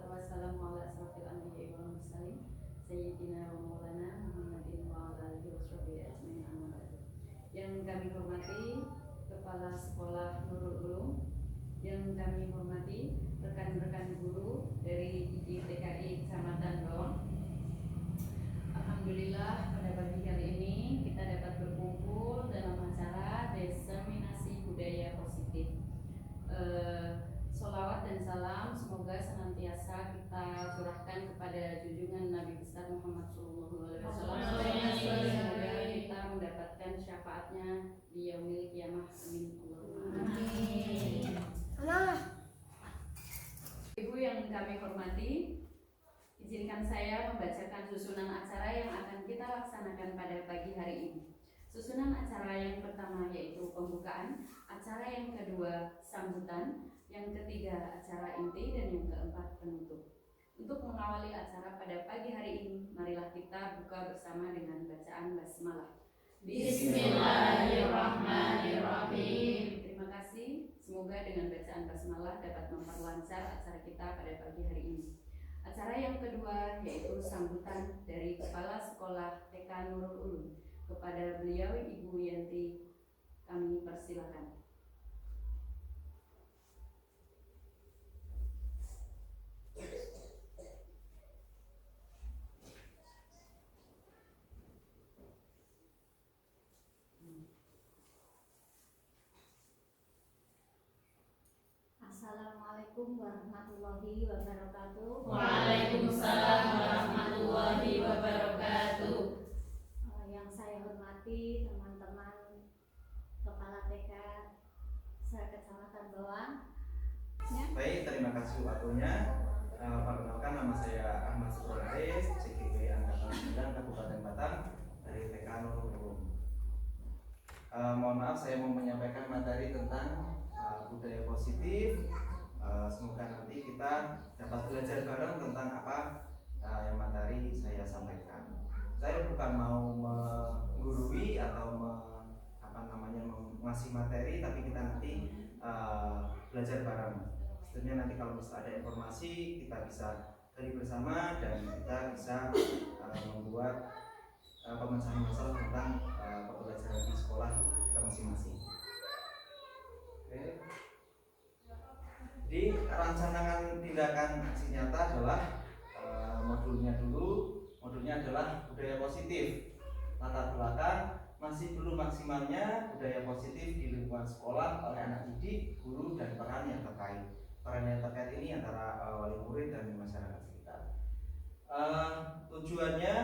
wassalatu wassalamu ala asrofil anbiya'i wal mursalin sayyidina wa maulana Muhammadin wa ala alihi washabihi ajmain amma ba'du. Yang kami hormati Kepala Sekolah Nurul Ulum, yang kami hormati rekan-rekan guru dari IDTKI Kecamatan Bawang. Alhamdulillah pada pagi hari ini kita dapat berkumpul dalam acara diseminasi budaya positif. Sholawat dan salam semoga senantiasa kita curahkan kepada junjungan Nabi besar Muhammad SAW. Semoga kita mendapatkan syafaatnya di yaumil qiyamah. Amin. Ibu yang kami hormati, izinkan saya membacakan susunan acara yang akan kita laksanakan pada pagi hari ini. Susunan acara yang pertama yaitu pembukaan, acara yang kedua sambutan, yang ketiga acara inti, dan yang keempat penutup. Untuk mengawali acara pada pagi hari ini, marilah kita buka bersama dengan bacaan basmalah. Bismillahirrahmanirrahim. Terima kasih. Semoga dengan bacaan basmalah dapat memperlancar acara kita pada pagi hari ini. Acara yang kedua yaitu sambutan dari Kepala Sekolah TK Nurul Ulum. Kepada beliau Ibu Yanti kami persilakan. Assalamualaikum warahmatullahi wabarakatuh. Waalaikumsalam warahmatullahi wabarakatuh. Yang saya hormati teman-teman Kepala TK Kecamatan Bawang. Baik, terima kasih waktunya. Perkenalkan, nama saya Ahmad Subrahis, CGP Angkatan 9 Kabupaten Batang dari TK Nurul Ulum. Mohon maaf, saya mau menyampaikan materi tentang budaya positif. Semoga nanti kita dapat belajar bareng tentang apa yang materi saya sampaikan. Saya bukan mau menggurui atau mengasih materi, tapi kita nanti belajar bareng. Sebenarnya nanti kalau misalnya ada informasi kita bisa gali bersama dan kita bisa membuat pemecahan masalah tentang pembelajaran di sekolah kita masing-masing. Oke. Di rancangan tindakan aksi nyata adalah modulnya adalah budaya positif. Latar belakang masih belum maksimalnya budaya positif di lingkungan sekolah oleh anak didik, guru, dan peran yang terkait. Peran yang terkait ini antara wali murid dan masyarakat sekitar. Tujuannya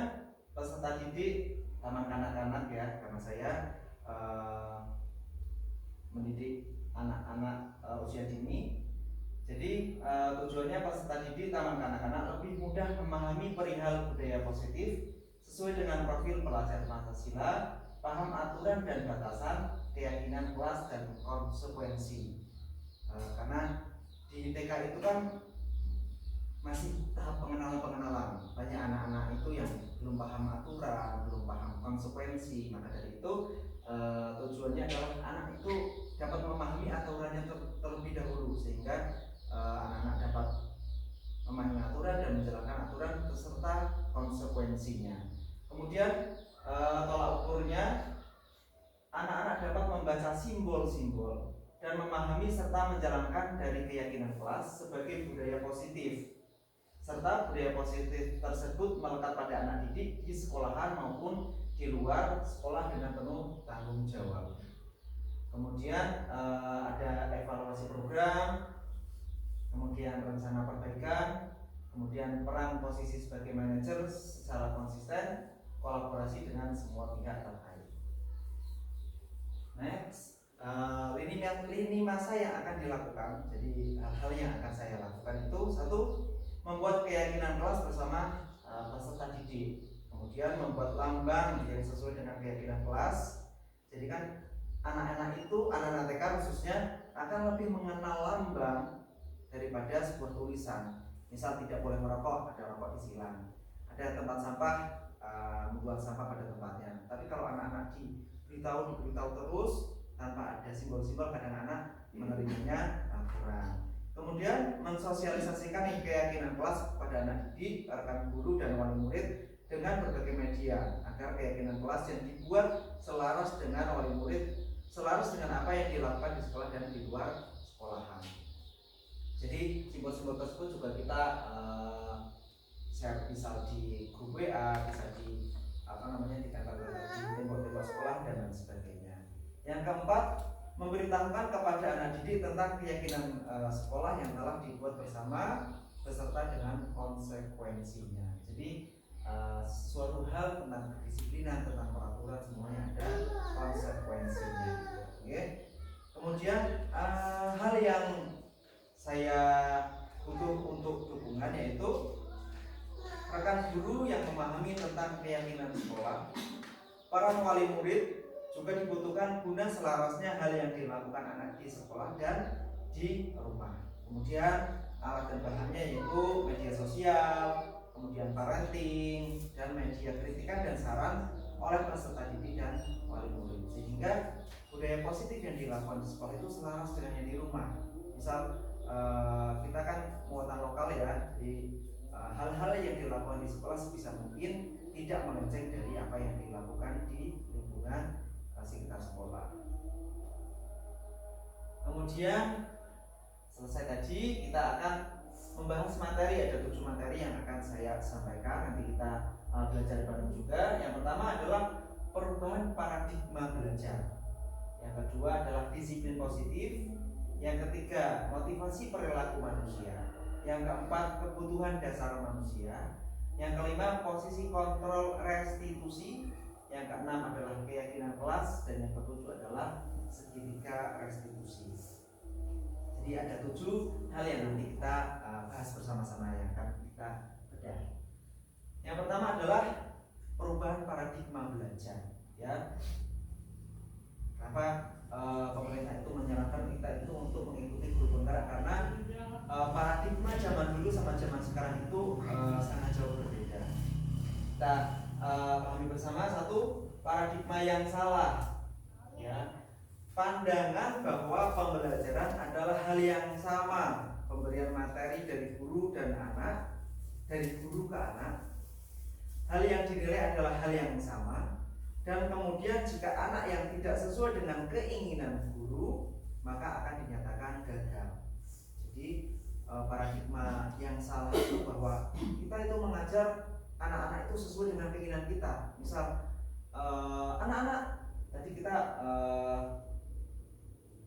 peserta didik taman kanak-kanak ya, karena saya mendidik anak-anak usia dini. Jadi tujuannya peserta didik taman kanak-kanak lebih mudah memahami perihal budaya positif sesuai dengan profil pelajar Pancasila, paham aturan dan batasan, keyakinan kelas dan konsekuensi. Karena di TK itu kan masih tahap pengenalan. Banyak anak-anak itu yang belum paham aturan, belum paham konsekuensi. Maka dari itu tujuannya adalah anak itu dapat memahami aturannya terlebih dahulu, sehingga anak-anak dapat memahami aturan dan menjalankan aturan beserta konsekuensinya. Kemudian tolak ukurnya, anak-anak dapat membaca simbol-simbol dan memahami serta menjalankan dari keyakinan kelas sebagai budaya positif, serta budaya positif tersebut melekat pada anak didik di sekolahan maupun di luar sekolah dengan penuh tanggung jawab. Kemudian ada evaluasi program, kemudian rencana perbaikan, kemudian peran posisi sebagai manajer secara konsisten, kolaborasi dengan semua pihak terkait. Next, lini masa yang akan dilakukan. Jadi hal-hal yang akan saya lakukan itu: satu, membuat keyakinan kelas bersama peserta didik. Kemudian membuat lambang yang sesuai dengan keyakinan kelas. Jadi kan anak-anak TK khususnya akan lebih mengenal lambang daripada sebuah tulisan. Misal tidak boleh merokok, ada rokok disilang. Ada tempat sampah, membuang sampah pada tempatnya. Tapi kalau anak-anak diberitahu terus tanpa ada simbol-simbol, kadang anak menerimanya kurang. Kemudian mensosialisasikan keyakinan kelas kepada anak didik, rekan guru dan wali murid dengan berbagai media agar keyakinan kelas yang dibuat selaras dengan wali murid, selaras dengan apa yang dilakukan di sekolah dan di luar sekolahan. Jadi simbol-simbol tersebut juga kita share, bisa di grup WA, bisa di ditempel di tembok-tembok sekolah dan lain sebagainya. Yang keempat, memberitahukan kepada anak didik tentang keyakinan sekolah yang telah dibuat bersama beserta dengan konsekuensinya. Jadi suatu hal tentang kedisiplinan, tentang peraturan, semuanya ada konsekuensinya. Oke. Kemudian hal yang saya butuh untuk dukungan yaitu rekan guru yang memahami tentang keyakinan sekolah. Para wali murid juga dibutuhkan guna selarasnya hal yang dilakukan anak di sekolah dan di rumah. Kemudian alat dan bahannya yaitu media sosial, kemudian parenting, dan media kritikan dan saran oleh peserta didik dan wali murid, sehingga budaya positif yang dilakukan di sekolah itu selaras dengan yang di rumah. Misal kita kan muatan lokal ya, di hal-hal yang dilakukan di sekolah sebisa mungkin tidak melenceng dari apa yang dilakukan di lingkungan sekitar sekolah. Kemudian selesai tadi, kita akan membahas materi. Ada 7 materi yang akan saya sampaikan. Nanti kita belajar bareng juga. Yang pertama adalah perubahan paradigma belajar. Yang kedua adalah disiplin positif. Yang ketiga, motivasi perilaku manusia. Yang keempat, kebutuhan dasar manusia. Yang kelima, posisi kontrol restitusi. Yang keenam adalah keyakinan kelas. Dan yang ketujuh adalah segitiga restitusi. Jadi ada 7 hal yang nanti kita bahas bersama-sama, yang akan kita bedah. Yang pertama adalah perubahan paradigma belajar. Ya, kenapa pemerintah itu menyarankan kita itu untuk mengikuti guru bengkara? Karena paradigma zaman dulu sama zaman sekarang itu sangat jauh berbeda. Kita pahami bersama. Satu, paradigma yang salah, ya, pandangan bahwa pembelajaran adalah hal yang sama, pemberian materi dari guru dan anak, dari guru ke anak, hal yang dinilai adalah hal yang sama, dan kemudian jika anak yang tidak sesuai dengan keinginan guru maka akan dinyatakan gagal. Jadi paradigma yang salah itu bahwa kita itu mengajar anak-anak itu sesuai dengan keinginan kita. Misal anak-anak tadi kita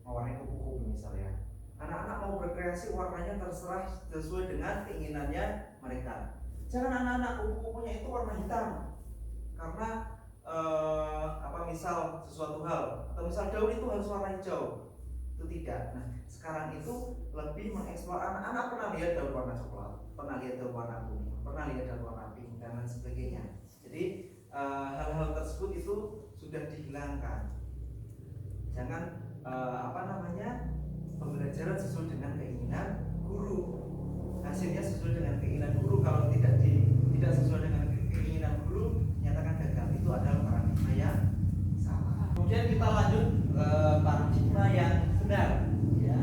mewarnai kupu-kupu misalnya, anak-anak mau berkreasi warnanya terserah sesuai dengan keinginannya mereka. Jangan anak-anak kupu-kupunya itu warna hitam karena misal sesuatu hal, atau misal daun itu harus warna hijau, itu tidak. Nah sekarang itu lebih mengeksplor. Anak-anak pernah lihat daun warna coklat, pernah lihat daun warna kuning, pernah lihat daun warna pink dan lain sebagainya. Jadi hal-hal tersebut itu sudah dihilangkan. Jangan pembelajaran sesuai dengan keinginan guru, hasilnya sesuai dengan keinginan guru. Kalau tidak sesuai dengan keinginan guru, nyatakan gagal. Itu adalah paradigma yang salah. Kemudian kita lanjut ke paradigma yang benar, ya.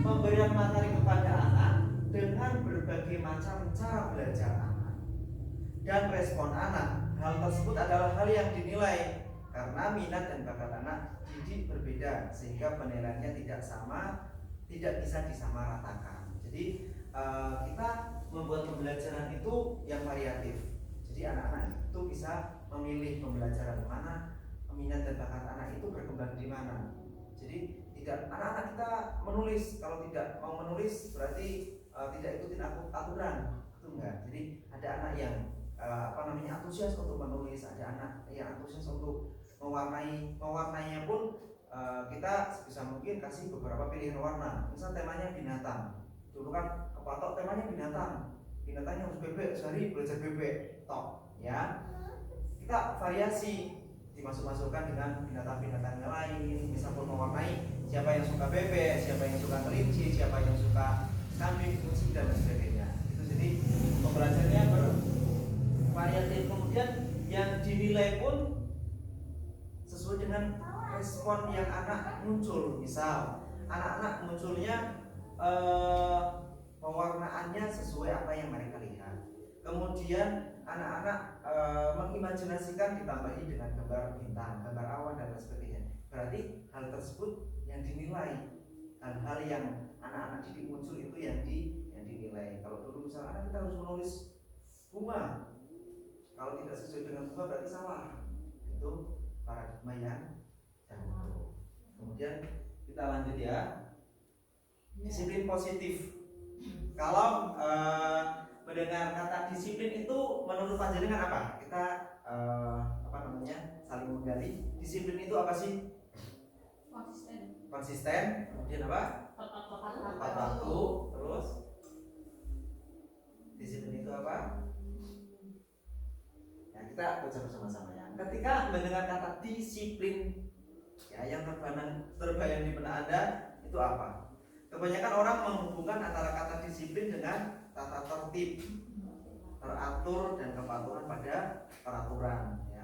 Pemberian materi kepada anak dengan berbagai macam cara belajar anak dan respon anak. Hal tersebut adalah hal yang dinilai karena minat dan bakat anak didik berbeda, sehingga penilaiannya tidak sama, tidak bisa disamaratakan. Jadi kita membuat pembelajaran itu yang variatif. Jadi anak-anak itu bisa memilih pembelajaran mana, minat dan bakat anak itu berkembang di mana. Jadi tidak anak-anak kita menulis, kalau tidak mau menulis berarti tidak ikutin aturan, itu enggak. Jadi ada anak yang antusias untuk menulis, ada anak yang antusias untuk mewarnainya pun kita sebisa mungkin kasih beberapa pilihan warna. Misal temanya binatang, dulu kan kepatok temanya binatangnya harus bebek, sehari belajar bebek, tok, ya. Kita variasi, dimasuk-masukkan dengan binatang-binatang yang lain. Misal pun mewarnai, siapa yang suka bebek, siapa yang suka kelinci, siapa yang suka kambing, kucing dan lain sebagainya. Itu jadi pembelajarannya bervariatif. Kemudian yang dinilai pun sesuai dengan respon yang anak muncul. Misal anak-anak munculnya pewarnaannya sesuai apa yang mereka lihat. Kemudian anak-anak mengimajinasikan ditambahi dengan gambar bintang, gambar awan dan lain sebagainya. Berarti hal tersebut yang dinilai, hal-hal yang anak-anak didik muncul itu yang dinilai. Kalau dulu misalnya kita harus menulis bunga, kalau tidak sesuai dengan bunga berarti salah. Itu paradigma yang dahulu. Kemudian kita lanjut ya. Disiplin positif. Kalau mendengar kata disiplin itu menurut panjenengan apa? Kita saling menggali. Disiplin itu apa sih? Konsisten. Kemudian apa? Tepat waktu. Terus disiplin itu apa? Ya, kita baca bersama-sama ya. Ketika mendengar kata disiplin, ya yang terbayang di benak Anda itu apa? Kebanyakan orang menghubungkan antara kata disiplin dengan tata tertib, teratur dan kepatuhan pada peraturan. Ya.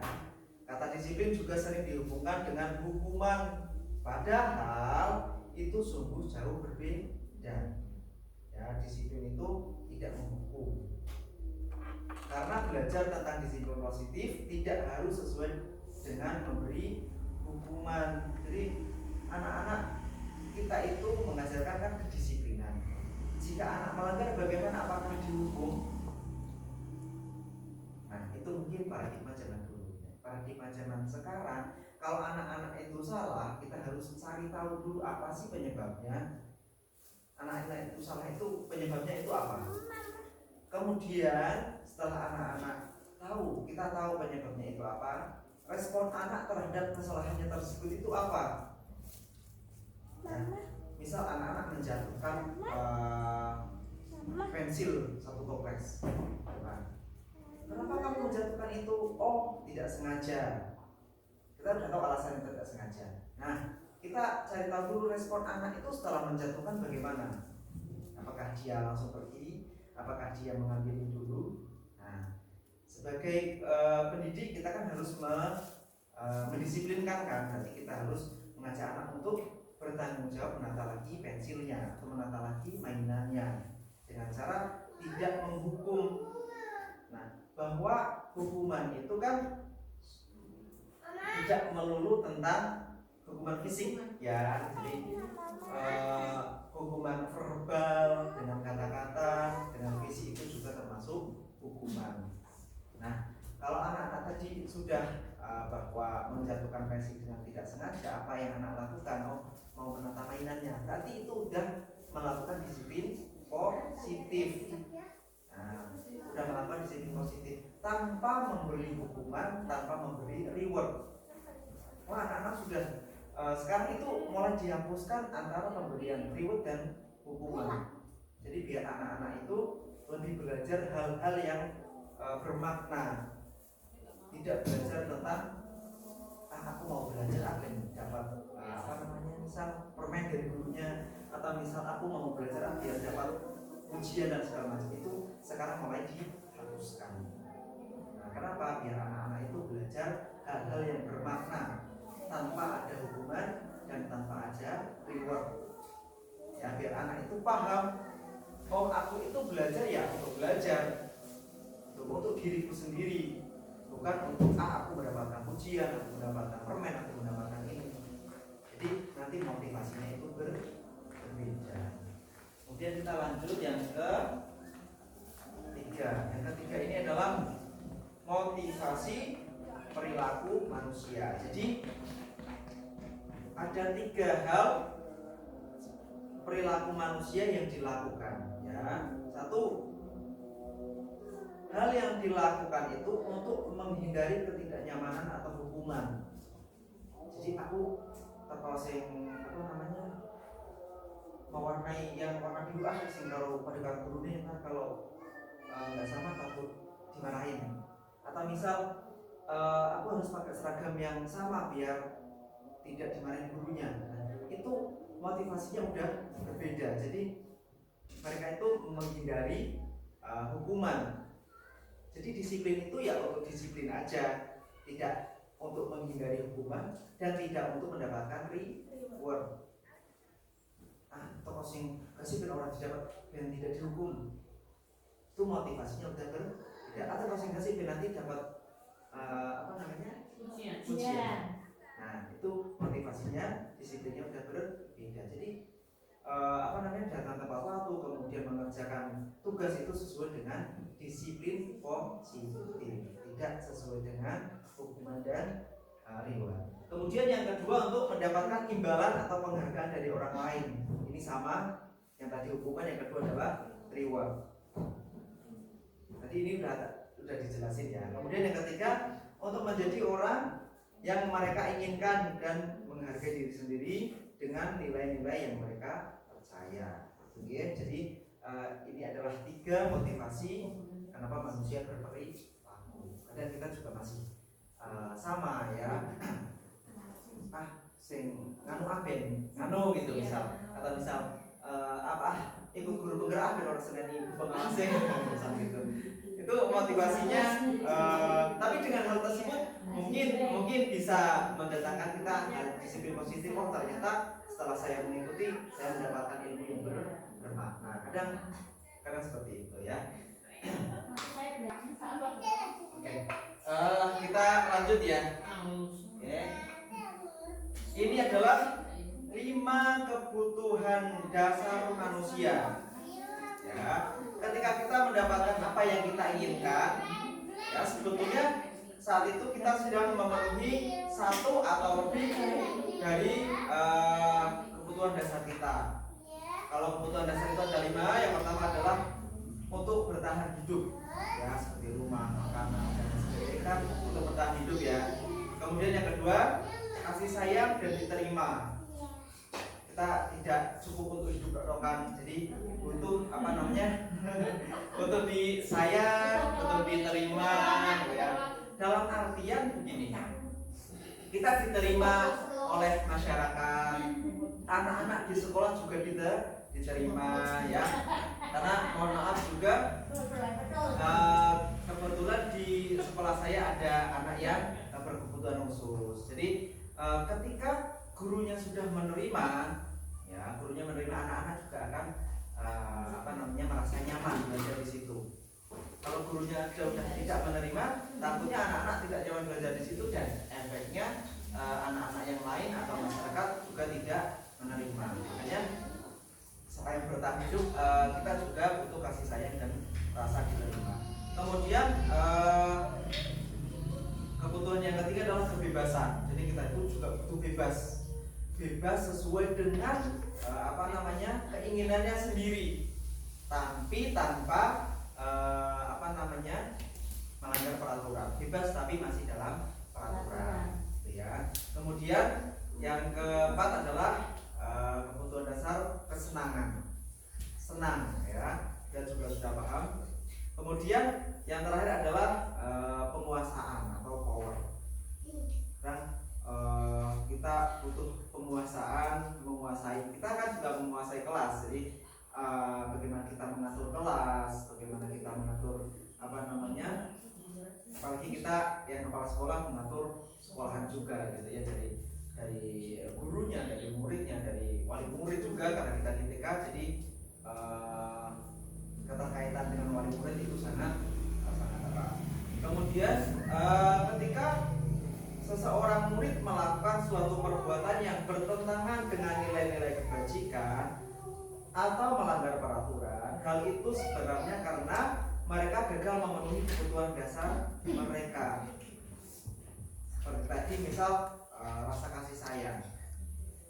Kata disiplin juga sering dihubungkan dengan hukuman, padahal itu sungguh jauh berbeda. Ya, disiplin itu tidak menghukum. Karena belajar tentang disiplin positif tidak harus sesuai dengan memberi hukuman. Jadi anak-anak kita itu mengajarkan kan kedisiplinan. Jika anak melanggar bagaimana, apakah dihukum? Nah itu mungkin paradigma zaman dulu. Paradigma zaman sekarang, kalau anak-anak itu salah, kita harus cari tahu dulu apa sih penyebabnya. Anak-anak itu salah itu penyebabnya itu apa? Kemudian setelah anak-anak tahu, kita tahu penyebabnya itu apa, respon anak terhadap kesalahannya tersebut itu apa? Ya, misal anak-anak menjatuhkan pensil satu toples. Nah, kenapa kamu menjatuhkan itu? Oh, tidak sengaja. Kita sudah tahu alasan itu tidak sengaja. Nah, kita cari tahu dulu respon anak itu setelah menjatuhkan bagaimana. Apakah dia langsung pergi? Apakah dia mengambil dulu? Nah, sebagai pendidik kita kan harus mendisiplinkan kan. Berarti kita harus mengajak anak untuk bertanggung jawab menata lagi pensilnya atau menata lagi mainannya dengan cara tidak menghukum. Nah, bahwa hukuman itu kan tidak melulu tentang hukuman fisik ya, jadi hukuman verbal dengan kata-kata, dengan fisik itu juga termasuk hukuman. Nah, kalau anak-anak tadi sudah bahwa menjatuhkan pensil dengan tidak sengaja, apa yang anak lakukan? Oh, mau menata mainannya, berarti itu sudah melakukan disiplin positif. Nah, sudah melakukan disiplin positif tanpa memberi hukuman, tanpa memberi reward. Wah, anak-anak sudah sekarang itu mulai dihapuskan antara pemberian reward dan hukuman. Jadi biar anak-anak itu lebih belajar hal-hal yang bermakna, tidak belajar tentang aku mau belajar apa yang dapat misal permen dari gurunya, atau misal aku mau belajar biar dapat ujian dan segala macam. Itu sekarang mulai dihapuskan. Nah, kenapa? Biar anak-anak itu belajar hal-hal yang bermakna tanpa ada hukuman dan tanpa ada reward. Ya, biar anak itu paham, oh aku itu belajar ya untuk belajar, untuk diriku sendiri, bukan untuk aku mendapatkan ujian, aku mendapatkan permen, aku mendapatkan ini. Jadi nanti motivasinya itu berbeda. Kemudian kita lanjut yang ketiga. Yang ketiga ini adalah motivasi perilaku manusia. Jadi ada 3 hal perilaku manusia yang dilakukan. Ya, 1. Hal yang dilakukan itu untuk menghindari ketidaknyamanan atau hukuman. Jadi aku terpasang mewarnai yang warna biru sing kalau pada kartu ini kalau nggak sama takut dimarahin. Atau misal aku harus pakai seragam yang sama biar tidak dimarahin gurunya. Nah, itu motivasinya udah berbeda. Jadi mereka itu menghindari hukuman. Jadi disiplin itu ya untuk disiplin aja, tidak untuk menghindari hukuman dan tidak untuk mendapatkan reward. toko sing kasih ben orang didapat ben tidak dihukum, itu motivasinya udah berbeda. Atau toko sing kasih ben nanti dapat Ujian. ujian. Nah itu motivasinya, disiplinnya udah berbeda. Jadi datang tepat waktu, kemudian mengerjakan tugas itu sesuai dengan disiplin positif, tidak sesuai dengan hukuman dan reward. Kemudian yang kedua, untuk mendapatkan imbalan atau penghargaan dari orang lain. Ini sama yang tadi hukuman, yang kedua adalah reward. Tadi ini udah dijelasin ya. Kemudian yang ketiga, untuk menjadi orang yang mereka inginkan dan menghargai diri sendiri dengan nilai-nilai yang mereka percaya. Oke, jadi ini adalah 3 motivasi kenapa manusia berperilaku. Dan kita juga masih sama ya. Sing nganu aben, nganu gitu misal, atau misal ikut guru penggerak aben orang seneni pengawas misal gitu. Itu motivasinya. Tapi dengan hal tersebut mungkin bisa mendatangkan kita disiplin positif. Oh ternyata setelah saya mengikuti, saya mendapatkan ilmu yang bermakna. Kadang seperti itu ya. Oke. Kita lanjut ya. Oke. Ini adalah 5 kebutuhan dasar manusia. Ya, ketika kita mendapatkan apa yang kita inginkan, ya sebetulnya saat itu kita sedang memenuhi 1 atau lebih dari kebutuhan dasar kita. Kalau kebutuhan dasar itu ada 5, yang pertama adalah untuk bertahan hidup, ya seperti rumah, makanan dan sebagainya kan untuk bertahan hidup ya. Kemudian yang kedua, kasih sayang dan diterima. Kita tidak cukup untuk hidup rokan, jadi butuh untuk disayang, untuk diterima ya. Dalam artian begini, kita diterima oleh masyarakat, anak-anak di sekolah juga diterima ya. Karena mohon maaf juga kebetulan di sekolah saya ada anak yang berkebutuhan khusus. Jadi ketika gurunya sudah menerima, ya gurunya menerima, anak-anak juga akan merasa nyaman belajar di situ. Kalau gurunya sudah tidak menerima, takutnya anak-anak tidak nyaman belajar di situ dan efeknya anak-anak yang lain atau masyarakat juga tidak menerima. Makanya supaya bertahan hidup kita juga butuh kasih sayang dan rasa diterima. Kemudian kebutuhan yang ketiga adalah kebebasan. Jadi kita itu juga butuh bebas sesuai dengan keinginannya sendiri, tapi tanpa melanggar peraturan. Bebas tapi masih dalam peraturan, ya. Kemudian yang keempat adalah kebutuhan dasar kesenangan, senang ya, kita juga sudah paham. Kemudian yang terakhir adalah penguasaan atau power. Dan kita butuh penguasaan, menguasai. Kita kan juga menguasai kelas. Jadi bagaimana kita mengatur kelas, bagaimana kita mengatur apalagi kita yang kepala sekolah mengatur sekolahan juga gitu ya, dari gurunya, dari muridnya, dari wali murid juga karena kita di TK. Jadi keterkaitan dengan wali murid itu sangat erat. Kemudian ketika seseorang murid melakukan suatu perbuatan yang bertentangan dengan nilai-nilai kebajikan atau melanggar peraturan, hal itu sebenarnya karena mereka gagal memenuhi kebutuhan dasar mereka. Seperti tadi misal rasa kasih sayang,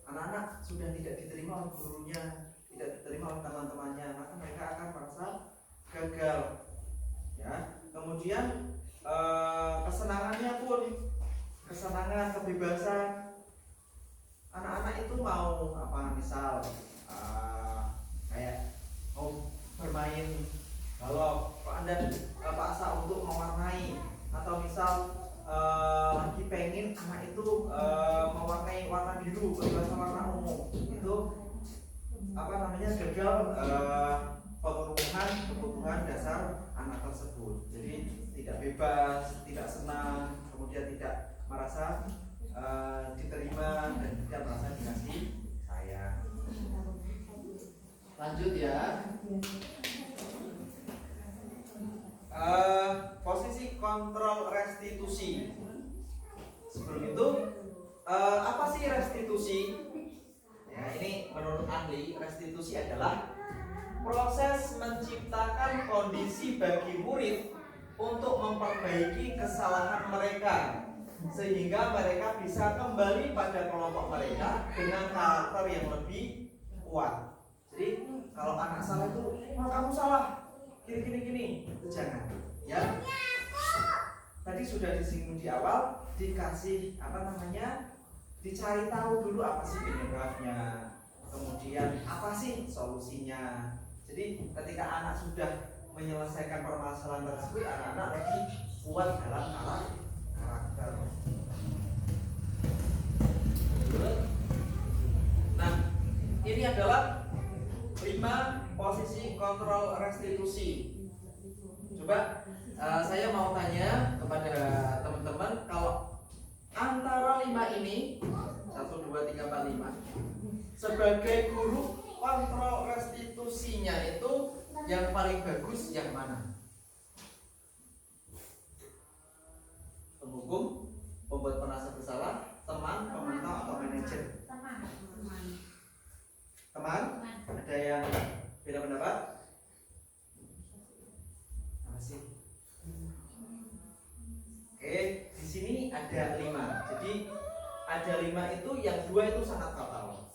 anak-anak sudah tidak diterima oleh gurunya, tidak diterima oleh teman-temannya, maka mereka akan merasa gagal ya. Kemudian kesenangannya pun, kesenangan, kebebasan, anak-anak itu mau misal kayak mau bermain balok, Anda paksa untuk mewarnai, atau misal lagi pengen anak itu mewarnai warna biru, berbahasa warna ungu, itu gagal pemenuhan kebutuhan dasar anak tersebut. Jadi tidak bebas, tidak senang, kemudian tidak merasa diterima dan tidak merasa dikasih sayang. Lanjut ya. Posisi kontrol restitusi. Sebelum itu, apa sih restitusi? Ya, ini menurut ahli, restitusi adalah proses menciptakan kondisi bagi murid untuk memperbaiki kesalahan mereka sehingga mereka bisa kembali pada kelompok mereka dengan karakter yang lebih kuat. Jadi kalau anak salah itu, oh, kamu salah, gini, itu jangan. Ya, tadi sudah disinggung di awal, dikasih dicari tahu dulu apa sih penyebabnya, kemudian apa sih solusinya. Jadi ketika anak sudah menyelesaikan permasalahan tersebut, anak-anak lebih kuat dalam karakter. Nah, ini adalah 5 posisi kontrol restitusi. Coba saya mau tanya kepada teman-teman, kalau antara 5 ini 1, 2, 3, 4, 5 sebagai guru, kontrol restitusinya itu yang paling bagus yang mana? Penghukum, pembuat merasa bersalah, teman, pemantau, atau manajer? Teman? Ada yang beda pendapat? Apa sih? Oke, di sini ada 5. Jadi ada 5 itu, yang 2 itu sangat fatal.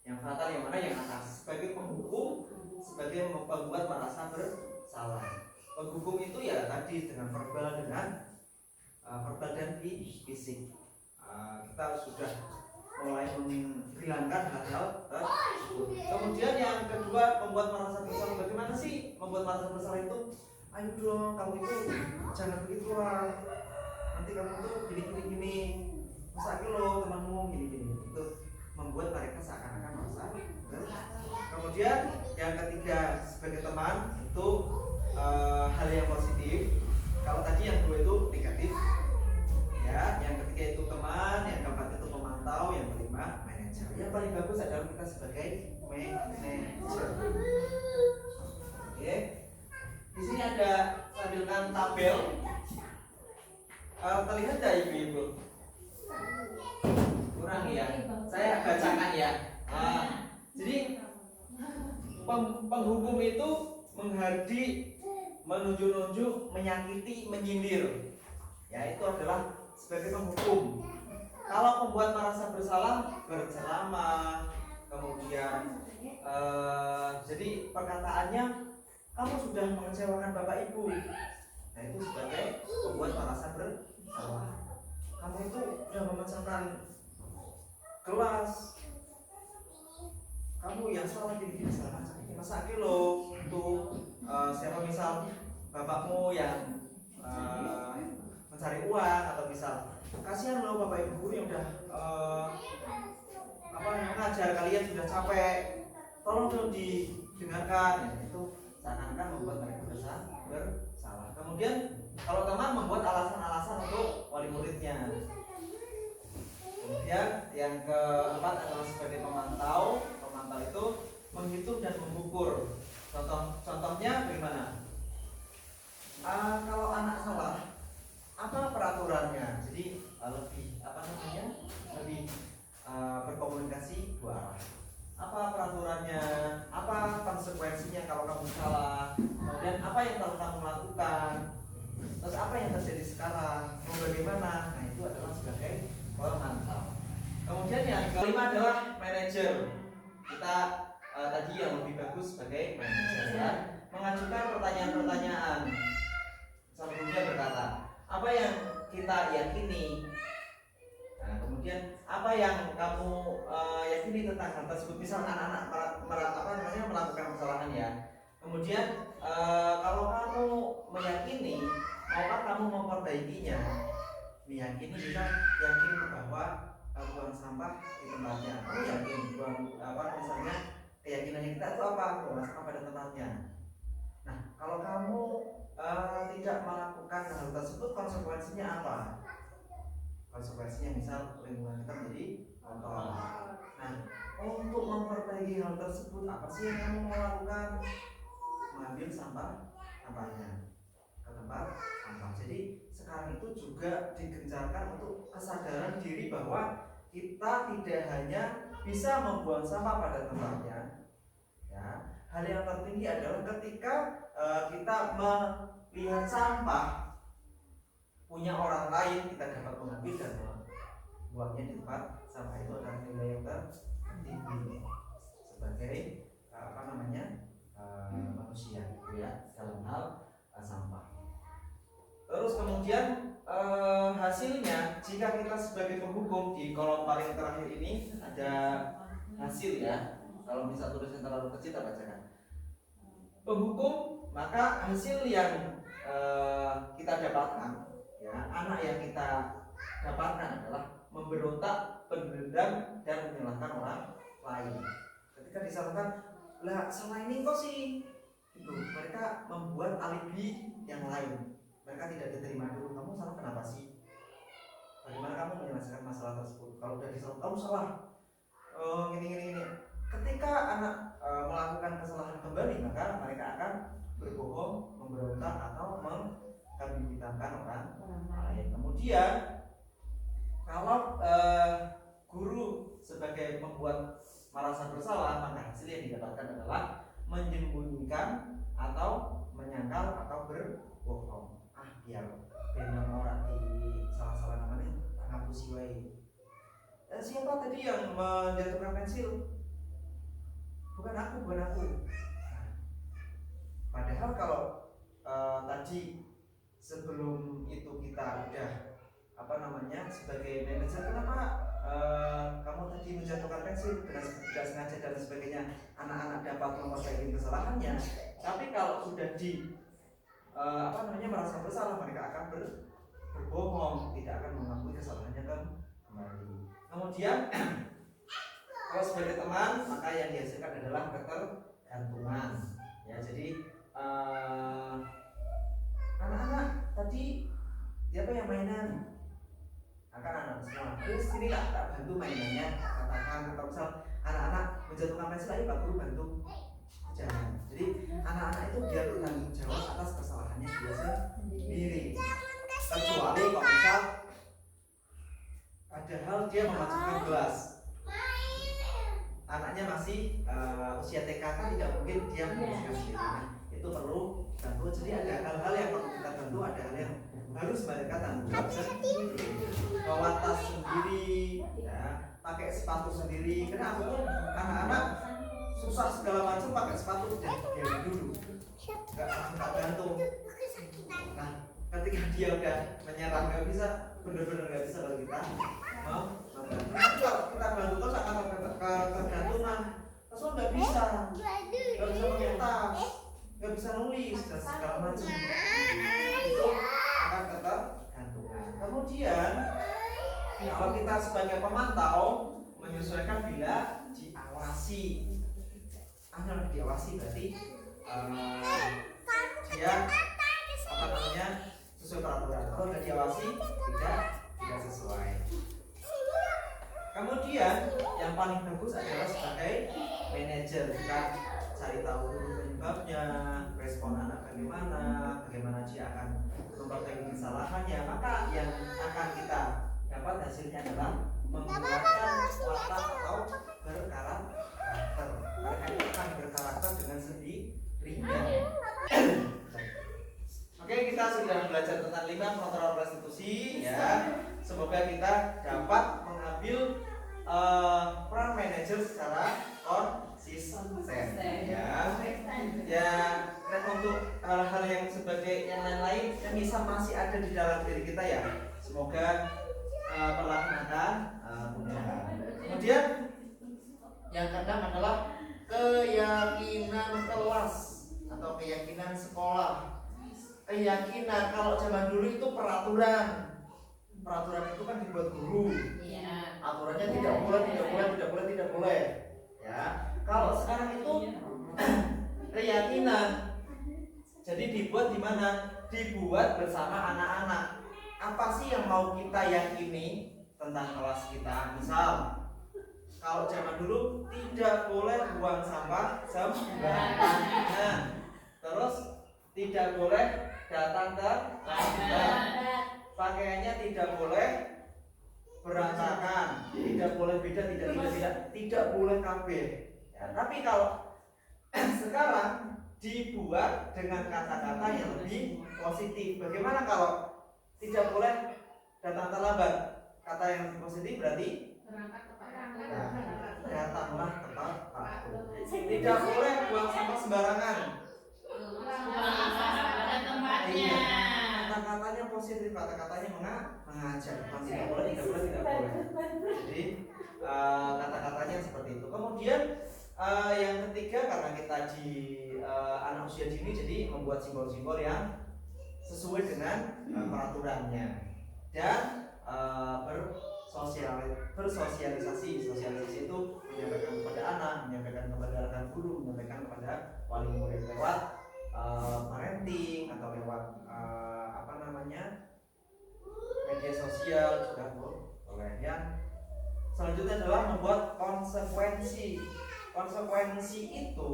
Yang fatal yang mana? Yang atas. Sebagai penghukum, sebagai membuat merasa bersalah. Penghukum itu ya tadi dengan verbal, verbal dan fisik. Kita sudah mulai menghilangkan hal-hal tersebut. Kemudian yang kedua, membuat merasa bersalah. Bagaimana sih membuat merasa bersalah itu? Ayo dong, kamu itu jangan begitu lah. Nanti kamu tuh gini. Masa lo temanmu gini. Itu membuat mereka seakan-akan merasa bersalah. Kemudian yang ketiga, sebagai teman itu hal yang positif. Kalau tadi yang 2 itu negatif. Ya, yang ketiga itu teman, yang keempat itu pemantau, yang kelima manajer. Yang paling bagus adalah kita sebagai manajer. Oke. Di sini ada tampilkan tabel. Terlihat tidak ibu-ibu? Kurang ya. Saya bacakan ya. Jadi penghukum itu menghardi, menunjuk-nunjuk, menyakiti, menyindir. Ya, itu adalah sebagai penghukum. Kalau pembuat merasa bersalah, berceramah, kemudian jadi perkataannya, kamu sudah mengecewakan bapak ibu. Nah, itu sebagai pembuat merasa bersalah. Kamu itu sudah memecahkan kelas, kamu yang salah gini segala macam. Masa kilo untuk siapa, misal bapakmu yang mencari uang, atau misal kasihan loh bapak ibu guru yang udah mengajar kalian sudah capek, tolong dong didengarkan. Ya, itu seakan-akan membuat mereka bersalah. Kemudian kalau teman membuat alasan-alasan untuk wali muridnya. Kemudian yang keempat adalah sebagai pemantau. Pemantau itu menghitung dan mengukur. Contohnya bagaimana? Kalau anak salah, apa peraturannya? Jadi lebih berkomunikasi 2 arah. Apa peraturannya? Apa konsekuensinya kalau kamu salah? Kemudian apa yang telah kamu lakukan? Terus apa yang terjadi sekarang? Mau bagaimana? Nah, itu adalah sebagai pemantau. Kemudian yang kelima adalah manajer. Kita tadi yang lebih bagus sebagai manajer, kan? Mengajukan pertanyaan-pertanyaan. Sebelumnya berkata, apa yang kita yakini? Nah, kemudian apa yang kamu yakini tentang hal tersebut? Misal anak-anak melakukan kesalahan ya. Kemudian kalau kamu meyakini, maukah kamu memperbaikinya? Meyakini, bisa yakin bahwa buang sampah di tempatnya. Kamu yakin misalnya keyakinannya kita itu apa? Buang sampah pada tempatnya. Nah, kalau kamu tidak melakukan hal tersebut, konsekuensinya apa? Konsekuensinya misal lingkungan kita menjadi kotor. Nah, untuk memperbaiki hal tersebut, apa sih yang kamu mau lakukan? Mengambil sampahnya ke tempat sampah. Jadi sekarang itu juga digencarkan untuk kesadaran diri bahwa kita tidak hanya bisa membuang sampah pada tempatnya, ya. Hal yang tertinggi adalah ketika kita melihat sampah punya orang lain, kita dapat mengambil dan membuangnya di tempat sampah. Itu adalah nilai yang tertinggi sebagai manusia, gitu ya, dalam hal sampah. Terus kemudian hasilnya, jika kita sebagai penghukum, di kolom paling terakhir ini ada hasil ya. Kalau bisa tulisnya terlalu kecil, kita bacakan. Penghukum, maka hasil yang kita dapatkan, ya, anak yang kita dapatkan adalah memberontak, pendendam, dan menyalahkan orang lain. Ketika disalahkan, lah salah ini kok sih, itu mereka membuat alibi yang lain. Mereka tidak diterima dulu. Kamu salah kenapa sih? Bagaimana kamu menyelesaikan masalah tersebut? Kalau udah disalah, kamu salah. Gini. Ketika anak melakukan kesalahan kembali, maka mereka akan berbohong, memberontak, atau mengkambing hitamkan orang lain. Kemudian kalau guru sebagai membuat merasa bersalah, maka hasil yang didapatkan adalah menyembunyikan atau menyangkal atau berbohong. Biar benar orang di salah-salah namanya ngapusi wae. Siapa tadi yang menjatuhkan pensil? Bukan aku. Padahal kalau tadi sebelum itu kita udah sebagai manajer, kenapa kamu tadi menjatuhkan pensil dengan tidak sengaja dan sebagainya, anak-anak dapat memperbaiki kesalahannya. Tapi kalau sudah merasa bersalah, mereka akan berbohong, tidak akan mengakui kesalahannya kembali. Kemudian kalau sebagai teman, maka yang dihasilkan adalah ketergantungan. Ya, jadi anak-anak tadi siapa yang mainan? Akan anak semua. Terus sini tak bantu mainannya, katakan, atau misal anak-anak menjatuhkan pensil, ayo Pak Guru bantu. Jangan. Jadi anak-anak itu dia bertanggung jawab atas kesalahannya dia sendiri. Kecuali kalau misal padahal dia memecahkan gelas, anaknya masih usia TK, kan tidak mungkin dia memecahkan sendiri. Itu perlu bantu. Jadi ada hal-hal yang perlu kita bantu, ada hal yang harus mereka tanggung jawab sendiri. Bawa tas sendiri, ya, pakai sepatu sendiri. Karena anak-anak susah segala macam pakai sepatu dan dia dulu nggak bantu. Nah, ketika dia udah menyerah, nggak bisa, benar-benar nggak bisa kalau kita mau membantu. Kalau kita bantu terus akan ketergantungan. Terus nggak bisa pakai tas, nggak bisa nulis dan segala macam. Itu akan ketergantungan. Kemudian kalau kita sebagai pemantau menyesuaikan bila diawasi. Diawasi berarti dia sesuai peraturan. Kalau tidak diawasi tidak sesuai. Kemudian yang paling bagus adalah sebagai manajer, kita cari tahu dulu penyebabnya, respon anak bagaimana dia akan memperbaiki kesalahannya. Maka yang akan kita dapat hasilnya adalah membuatkan watak atau berkarakter. Mereka akan berkarakter dengan sendirinya. Oke, kita sudah belajar tentang 5 kontrol restitusi, ya. Semoga kita dapat mengambil peran manajer secara konsisten, ya. Dan untuk hal-hal yang sebagai yang lain-lain yang bisa masih ada di dalam diri kita, ya. Semoga perlahan akan muncul. Kemudian yang keenam adalah keyakinan kelas atau keyakinan sekolah. Keyakinan, kalau zaman dulu itu peraturan itu kan dibuat guru. Iya. Aturannya tidak boleh. Ya. Kalau sekarang itu keyakinan. Jadi dibuat di mana? Dibuat bersama anak-anak. Apa sih yang mau kita yakini tentang kelas kita? Misal Kalau zaman dulu tidak boleh buang sampah sembarangan. Nah, terus tidak boleh datang terlambat. Pakaiannya tidak boleh berantakan, tidak boleh beda, tidak boleh kabeh. Ya, tapi kalau sekarang dibuat dengan kata-kata yang lebih positif. Bagaimana kalau tidak boleh datang terlambat? Kata yang lebih positif berarti datanglah tepat waktu. Tidak boleh buang sampah sembarangan. Pada tempatnya. Kata-katanya positif, kata-katanya mengajak. Bukan tidak boleh. Jadi kata-katanya seperti itu. Kemudian yang ketiga, karena kita di anak usia dini, jadi membuat simbol-simbol yang sesuai dengan peraturannya dan bersosialisasi. Sosialisasi itu menyampaikan kepada anak, menyampaikan kepada rekan guru, menyampaikan kepada wali murid lewat parenting atau lewat media sosial juga boleh. Yang selanjutnya adalah membuat konsekuensi. Konsekuensi itu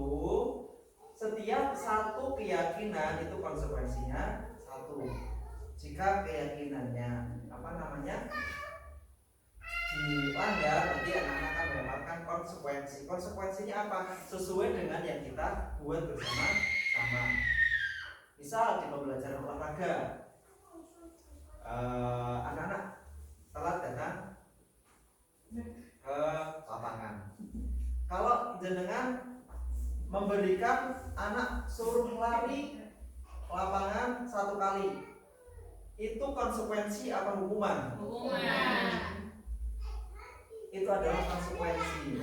setiap satu keyakinan itu konsekuensinya satu. Jika keyakinannya dilanggar, nanti anak-anak akan mendapatkan konsekuensi. Konsekuensinya apa? Sesuai dengan yang kita buat bersama-sama. Misal di pembelajaran olahraga, anak-anak telat datang ke lapangan. Kalau jenengan memberikan anak suruh lari lapangan 1 kali, itu konsekuensi apa hukuman? Hukuman. Itu adalah konsekuensi,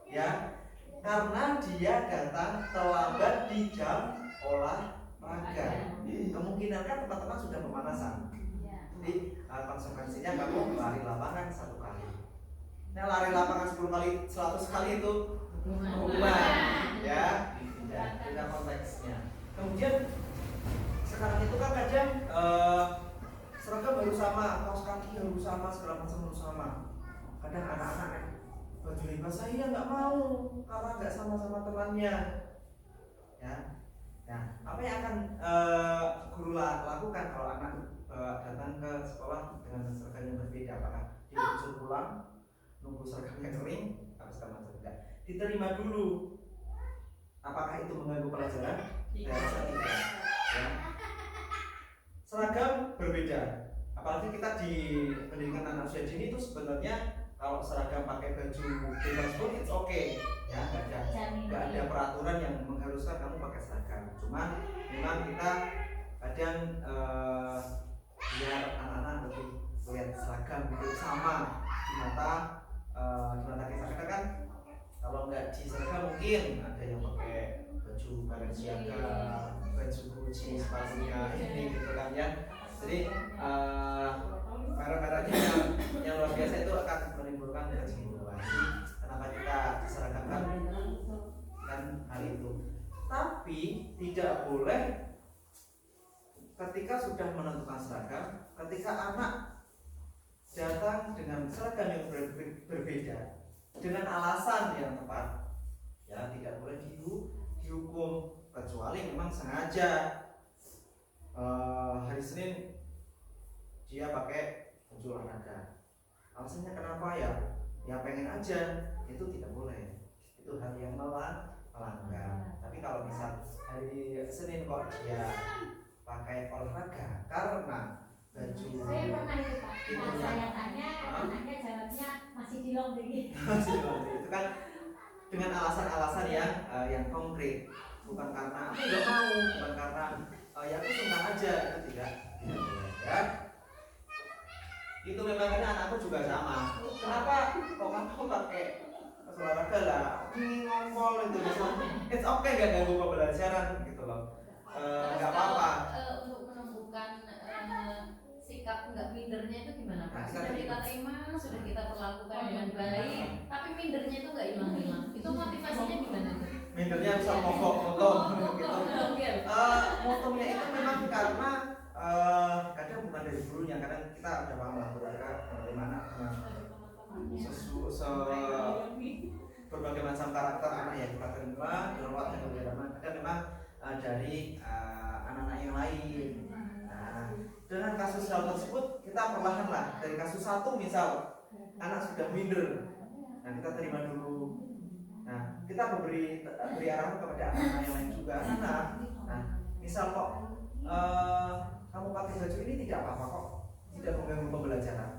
ya, karena dia datang terlambat di jam olahraga. Kemungkinan kan teman-teman sudah pemanasan. Jadi konsekuensinya kamu lari lapangan 1 kali. Nah, lari lapangan 10 kali, 100 kali itu hukuman, ya, tidak konteksnya. Kemudian sekarang itu kan kadang seragam harus sama, kaos kaki harus sama, segala macam harus sama. Kadang anak-anak baju libas saya nggak mau karena nggak sama-sama temannya, ya. Nah, apa yang akan guru lakukan kalau anak datang ke sekolah dengan seragam yang berbeda? Apakah disuruh pulang, nunggu seragamnya kering, atau segala macam? Enggak. Diterima dulu. Apakah itu mengganggu pelajaran? Saya rasa tidak. Ya. Seragam berbeda. Apalagi kita di pendidikan anak usia dini itu sebenarnya kalau seragam pakai baju bebas pun it's okay, ya, nggak ada peraturan yang mengharuskan kamu pakai seragam. Cuma memang kita kadang biar anak-anak lebih lihat seragam itu sama di mata kita. Karena kan kalau nggak di seragam mungkin ada yang pakai baju Balenciaga, baju Gucci, sepatunya ini gitu kan ya. Jadi merah-merahnya yang luar biasa itu akan menimbulkan kecemburuan. Jadi kenapa kita diseragamkan kan hal itu. Tapi tidak boleh ketika sudah menentukan seragam, ketika anak datang dengan seragam yang berbeda dengan alasan yang tepat, ya tidak boleh dihukum, kecuali memang sengaja hari Senin dia pakai baju olahraga. Alasannya kenapa ya? Ya pengen aja, itu tidak boleh. Itu hal yang melanggar. Tapi kalau misal hari Senin kok dia pakai olahraga karena baju Saya pernah itu Pak. Itu Nah, saya tanya, anaknya jawabnya masih di laundry. itu kan dengan alasan-alasan yang konkret, bukan karena aku nggak mau, bukan karena ya aku senang aja, itu tidak boleh, ya. Itu memang karena anakku juga sama. Kenapa kok kamu pakai olahraga lah? Ngomong itu misalnya, it's okay, gak ganggu pembelajaran gitu loh. Nggak apa-apa. Untuk menemukan sikap nggak mindernya itu gimana Pak? Nah, Sudah kita terima, sudah kita perlakukan dengan baik, tapi mindernya itu nggak hilang-hilang. Itu motivasinya gimana tuh? Mindernya bisa mogok gitu. Oke. Motonya itu memang karena kadang bukan dari gurunya, kadang kita ada paham lah beberapa bagaimana berbagai macam karakter anak yang kita terima dalam waktu yang berbeda ada memang dari anak-anak yang lain. Nah, dengan kasus hal tersebut kita perlahan lah dari kasus satu misal anak sudah minder, nah kita terima dulu. Nah kita beri arahan kepada anak-anak yang lain juga. Anak, nah misal kok kamu pakai baju ini tidak apa-apa kok, tidak mengganggu pembelajaran.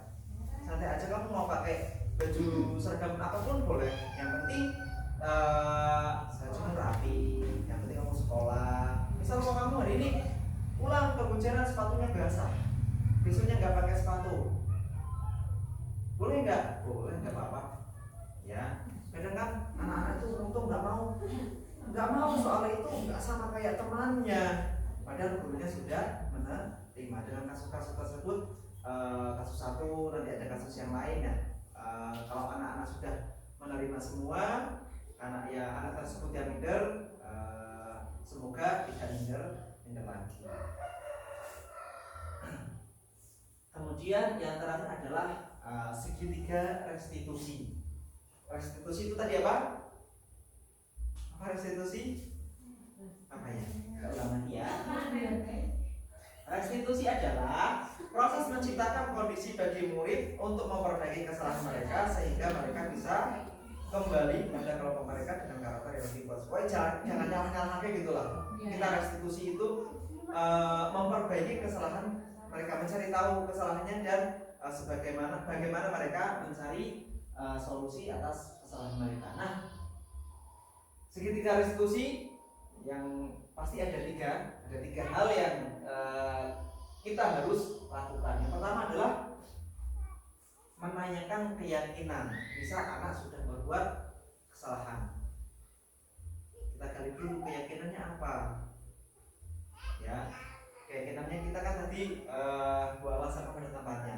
Santai aja, kamu mau pakai baju seragam apapun boleh. Yang penting bajumu rapi, yang penting kamu sekolah. Misal kalau kamu hari ini pulang kehujanan sepatunya basah, besoknya nggak pakai sepatu, boleh nggak? Boleh, nggak apa-apa. Ya, kadang kan anak-anak itu untung nggak mau soal itu, nggak sama kayak temannya. Padahal gurunya sudah menerima. Dengan kasus-kasus tersebut, kasus satu nanti ada kasus yang lain ya. Kalau anak-anak sudah menerima semua, anak tersebut yang minder, semoga tidak minder lagi. Kemudian yang terakhir adalah segitiga restitusi. Restitusi itu tadi apa? Apa restitusi? Apa ya? Ulangan ya. Restitusi adalah proses menciptakan kondisi bagi murid untuk memperbaiki kesalahan mereka sehingga mereka bisa kembali pada kelompok mereka dengan karakter yang lebih kuat. Pokoknya jangan nyalah-nyalah kayak gitulah. Kita restitusi itu memperbaiki kesalahan mereka, mencari tahu kesalahannya dan bagaimana mereka mencari solusi atas kesalahan mereka. Nah, segitiga restitusi yang pasti ada tiga hal yang kita harus lakukan. Yang pertama adalah menanyakan keyakinan. Bisa anak sudah berbuat kesalahan, kita gali dulu keyakinannya apa. Ya, keyakinannya kita kan tadi buanglah sampah pada tempatnya.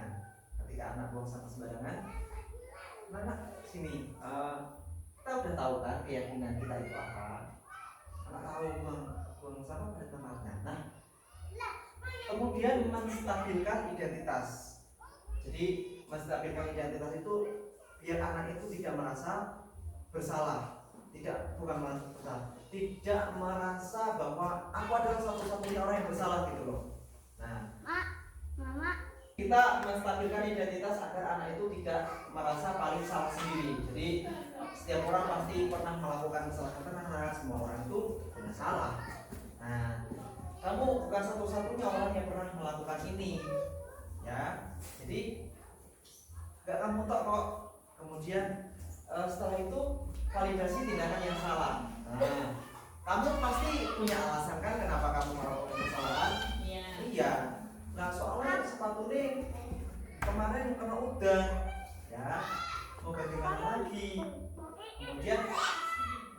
Ketika anak buang sampah sembarangan, mana sini kita udah tahu kan keyakinan kita itu apa. Anak tahu buang sampah pada tempatnya. Nah, kemudian menstabilkan identitas. Jadi menstabilkan identitas itu biar anak itu tidak merasa bersalah, tidak merasa bahwa aku adalah satu-satunya orang yang bersalah gitu loh. Nah, kita menstabilkan identitas agar anak itu tidak merasa paling salah sendiri. Jadi setiap orang pasti pernah melakukan kesalahan karena semua orang itu punya salah. Nah, kamu bukan satu-satunya orang yang pernah melakukan ini, ya. Jadi gak kamu tok kok. Kemudian setelah itu validasi tindakan yang salah. Nah, kamu pasti punya alasan kan kenapa kamu melakukan kesalahan? Iya. Nah, soalnya sepatu ini kemarin kena udan, ya. Mau bagaimana lagi? Kemudian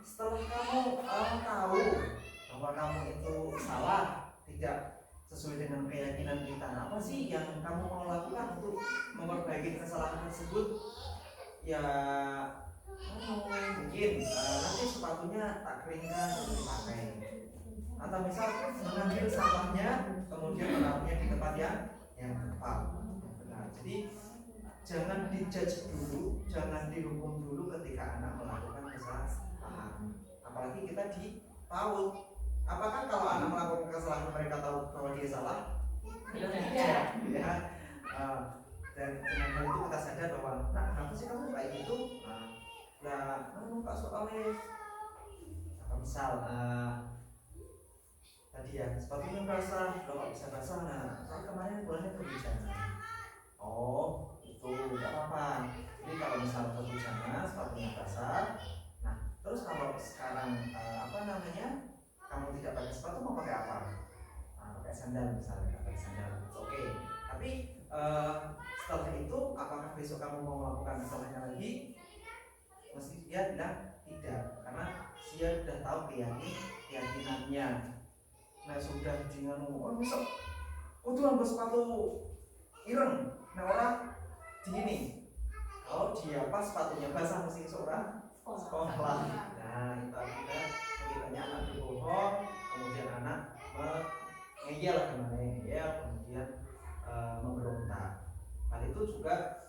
setelah kamu tahu bahwa kamu itu salah, tidak sesuai dengan keyakinan kita, apa sih yang kamu mau lakukan untuk memperbaiki kesalahan tersebut? Ya, mungkin nanti sepatunya tak keringkan untuk dipakai, atau misal mengambil sampahnya kemudian menaruhnya di tempat yang tepat. Nah, jadi jangan dijudge dulu, jangan dihukum dulu ketika anak melakukan kesalahan. Apalagi kita di PAUD. Apakah kalau anak melakukan kesalahan mereka tahu bahwa dia salah? Tidak. Ya. Dan dengan hal itu kita sadar bahwa, nah kenapa sih kamu kayak gitu? Nah, Pak soalnya apa misal tadi ya sepatunya basah, kalau bisa basah. Nah, soal kemarin bulannya kehujanan. Oh, itu tidak apa-apa. Jadi kalau misal kehujanan sepatunya basah, nah terus kalau sekarang kamu tidak pakai sepatu, mau pakai apa? Pakai sandal misalnya, pakai sandal, oke. Tapi setelah itu, apakah besok kamu mau melakukan kesalahannya lagi? Mesti dia bilang tidak, karena dia sudah tahu keyakinannya. Nah sudah jangan ngomong, besok kudu ambil sepatu ireng. Nah orang gini, kalau dia pas sepatunya basah mesti seorang sekolah. Nah itu kita kitanya anak berbohong, kemudian anak ngeyel kemudian memberontak. Hal itu juga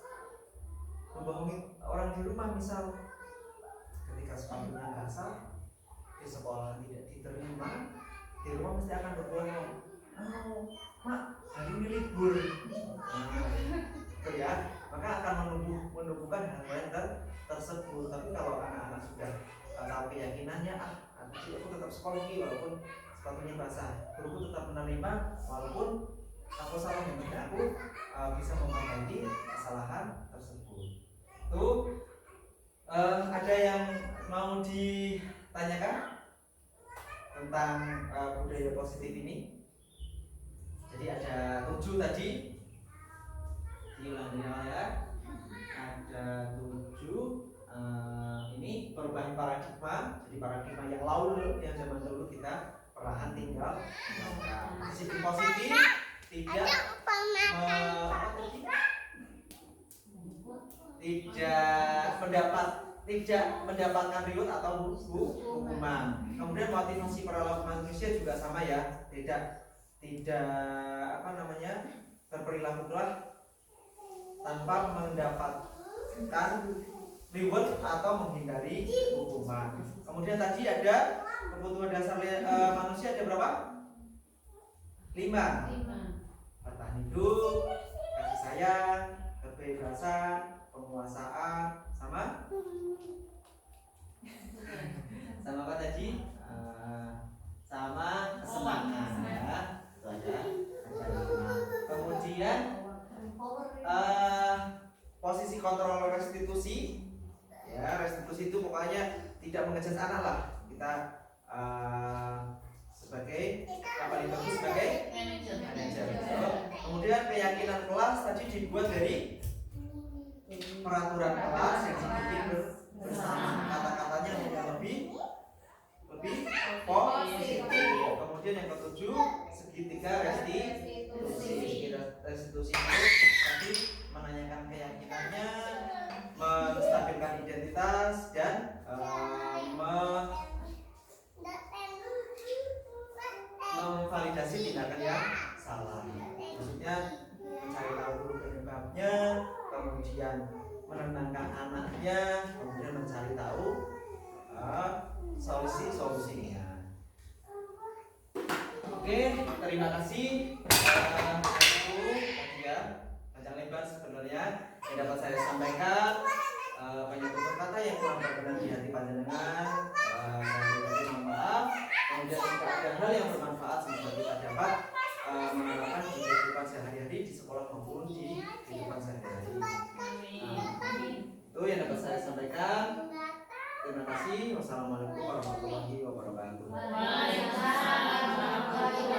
membohongi orang di rumah. Misal ketika sepatunya nggak sah, di sekolah tidak diterima, di rumah mesti akan berbohong. Oh, mak, hari ini libur. Gitu ya. Maka akan menumbuhkan hal-hal tersebut. Tapi kalau anak-anak sudah tahu keyakinannya, aku tetap sekolah lagi walaupun sepatunya basah, guruku tetap menerima walaupun aku salah, yang penting aku bisa memperbaiki kesalahan tersebut. Tuh, ada yang mau ditanyakan tentang budaya positif ini? Jadi ada 7 tadi, diulang ya. Ada 7. Ini perubahan paradigma. Jadi paradigma yang lalu, yang zaman dulu kita perlahan tinggal sisi positif, tidak mendapatkan reward atau hukuman. Kemudian motivasi perilaku manusia juga sama ya, tidak berperilakulah tanpa mendapatkan reward atau menghindari hukuman. Kemudian tadi ada kebutuhan dasar manusia ada berapa? 5. Bertahan hidup, kasih sayang, kebebasan, penguasaan, sama apa tadi? Sama kesenangan ya. Itu ada 5. Kemudian posisi kontrol restitusi. Ya, restitusi itu pokoknya tidak mengejek anak lah. Kita sebagai manajer. Kemudian keyakinan kelas tadi dibuat dari peraturan kelas yang dibikin bersama, kata-katanya yang lebih positif. Kemudian yang ke-7 segitiga restitusi itu tadi menanyakan keyakinannya, menstabilkan identitas dan memvalidasi tindakan yang salah. Maksudnya mencari tahu dulu penyebabnya, kemudian menenangkan anaknya, kemudian mencari tahu solusinya. Oke, terima kasih. Itu tadi ya, panjang lebar sebenarnya yang dapat saya sampaikan. Banyak tutur kata yang kurang berkenan di hati panjenengan, saya mohon maaf. Kemudian jika ada hal yang bermanfaat semoga kita dapat menerapkan di kehidupan sehari-hari di sekolah maupun di kehidupan sehari-hari. Itu yang dapat saya sampaikan. Terima kasih. Wassalamualaikum warahmatullahi wabarakatuh. Waalaikumsalam warahmatullahi wabarakatuh.